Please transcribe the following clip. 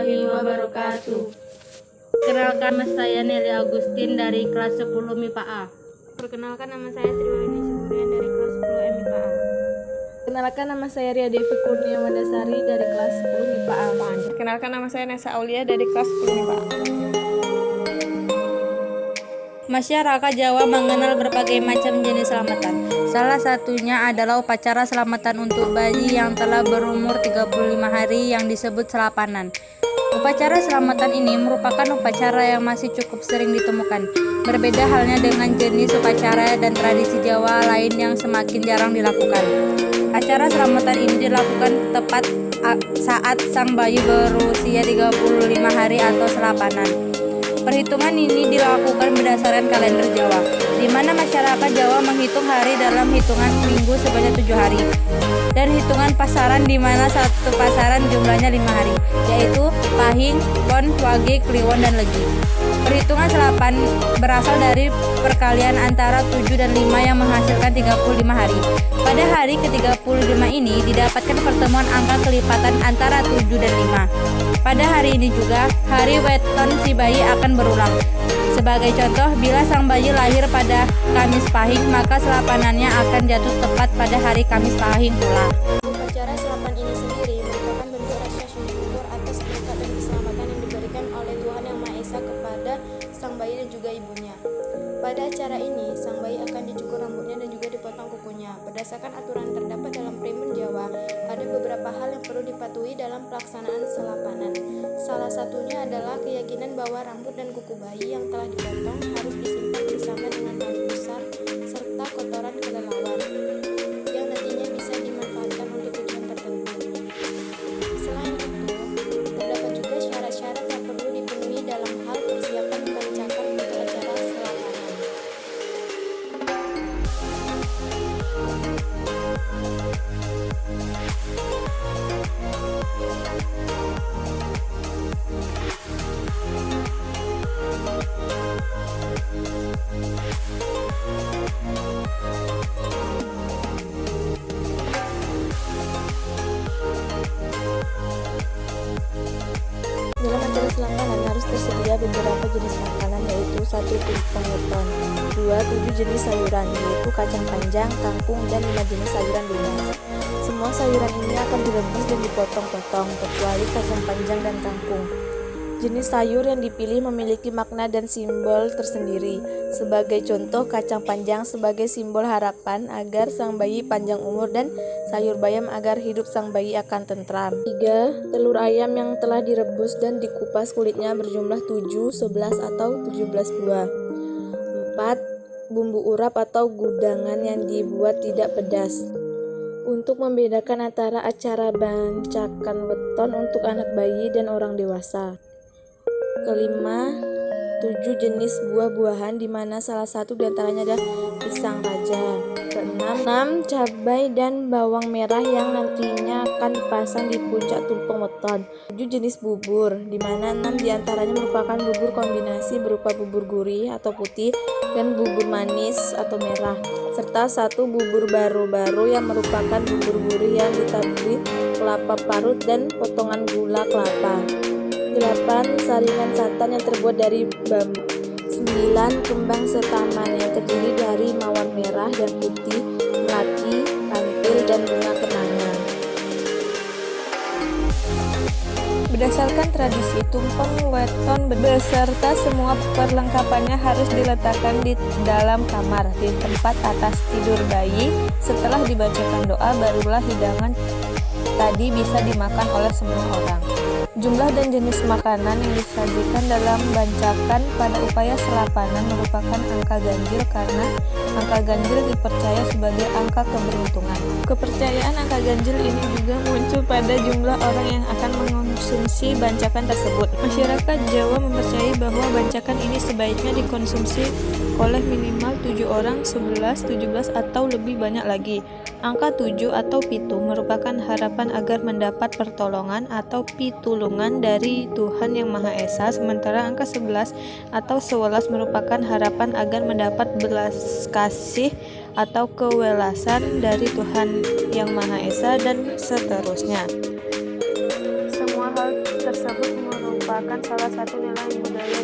warahmatullahi wabarakatuh. Perkenalkan, nama saya Nelly Agustin dari kelas 10 MIPA A. Perkenalkan, nama saya Sri Wahyuni Siburian dari kelas 10 MIPA A. Perkenalkan, nama saya Ria Devi Kurnia Mandasari dari kelas 10 MIPA A. Perkenalkan, nama saya Nesa Aulia dari kelas 10 MIPA A. Masyarakat Jawa mengenal berbagai macam jenis selamatan. Salah satunya adalah upacara selamatan untuk bayi yang telah berumur 35 hari yang disebut selapanan. Upacara selamatan ini merupakan upacara yang masih cukup sering ditemukan. Berbeda halnya dengan jenis upacara dan tradisi Jawa lain yang semakin jarang dilakukan. Acara selamatan ini dilakukan tepat saat sang bayi berusia 35 hari atau selapanan. Perhitungan ini dilakukan berdasarkan kalender Jawa, di mana masyarakat Jawa menghitung hari dalam hitungan minggu sebanyak 7 hari, dan hitungan pasaran di mana satu pasaran jumlahnya 5 hari, yaitu Pahing, Pon, Wage, Kliwon, dan Legi. Perhitungan selapan berasal dari perkalian antara 7 dan 5 yang menghasilkan 35 hari. Pada hari ke-35 ini didapatkan pertemuan angka kelipatan antara 7 dan 5. Pada hari ini juga, hari weton si bayi akan berulang. Sebagai contoh, bila sang bayi lahir pada Kamis Pahing, maka selapanannya akan jatuh tepat pada hari Kamis Pahing pula. Upacara selapan ini sendiri merupakan bentuk rasa syukur atas berkat dan keselamatan yang diberikan oleh Tuhan Yang Maha Esa kepada sang bayi dan juga ibunya. Pada acara ini, sang bayi akan dicukur rambutnya dan juga dipotong kukunya. Berdasarkan aturan terdapat dalam Primen Jawa, ada beberapa hal yang perlu dipatuhi dalam pelaksanaan selapanan. Salah satunya adalah keyakinan bahwa rambut dan kuku bayi yang telah dipotong harus disimpan bersama dengan bambu besar serta kotoran kelelawar yang nantinya bisa dimanfaatkan untuk tujuan tertentu. Selain itu, terdapat juga syarat-syarat yang perlu dipenuhi dalam hal persiapan membacakan untuk acara selapanan. Dalam acara selapanan harus tersedia beberapa jenis makanan, yaitu 1. Tumpeng weton, 2. 7 jenis sayuran, yaitu kacang panjang, kangkung, dan 5 jenis sayuran lunas. Semua sayuran ini akan direbus dan dipotong-potong, kecuali kacang panjang dan kangkung. Jenis sayur yang dipilih memiliki makna dan simbol tersendiri. Sebagai contoh, kacang panjang sebagai simbol harapan agar sang bayi panjang umur, dan sayur bayam agar hidup sang bayi akan tentram. 3. Telur ayam yang telah direbus dan dikupas kulitnya berjumlah 7, 11, atau 17 buah. 4. Bumbu urap atau gudangan yang dibuat tidak pedas. Untuk membedakan antara acara bancakan weton untuk anak bayi dan orang dewasa. 5. 7 jenis buah-buahan di mana salah satu diantaranya adalah pisang raja. 6. Cabai dan bawang merah yang nantinya akan dipasang di puncak tumpeng weton. 7 jenis bubur, di mana 6 diantaranya merupakan bubur kombinasi berupa bubur gurih atau putih dan bubur manis atau merah, serta 1 bubur baru-baru yang merupakan bubur gurih yang ditaburi kelapa parut dan potongan gula kelapa. 8. Saringan santan yang terbuat dari bambu. 9. Kembang setaman yang terdiri dari mawar merah dan putih, melati, kantil, dan bunga kenanga. Berdasarkan tradisi, tumpeng weton beserta semua perlengkapannya harus diletakkan di dalam kamar, di tempat atas tidur bayi. Setelah dibacakan doa, barulah hidangan tadi bisa dimakan oleh semua orang. Jumlah dan jenis makanan yang disajikan dalam bancakan pada upaya selapanan merupakan angka ganjil, karena angka ganjil dipercaya sebagai angka keberuntungan. Kepercayaan angka ganjil ini juga muncul pada jumlah orang yang akan mengonsumsi bancakan tersebut. Masyarakat Jawa mempercayai bahwa bancakan ini sebaiknya dikonsumsi oleh minimal 7 orang, 11, 17, atau lebih banyak lagi. Angka 7 atau pitu merupakan harapan agar mendapat pertolongan atau pitulungan dari Tuhan Yang Maha Esa, sementara angka 11 atau 11 merupakan harapan agar mendapat belas kasih atau kewelasan dari Tuhan Yang Maha Esa, dan seterusnya. Semua hal tersebut merupakan salah satu nilai budaya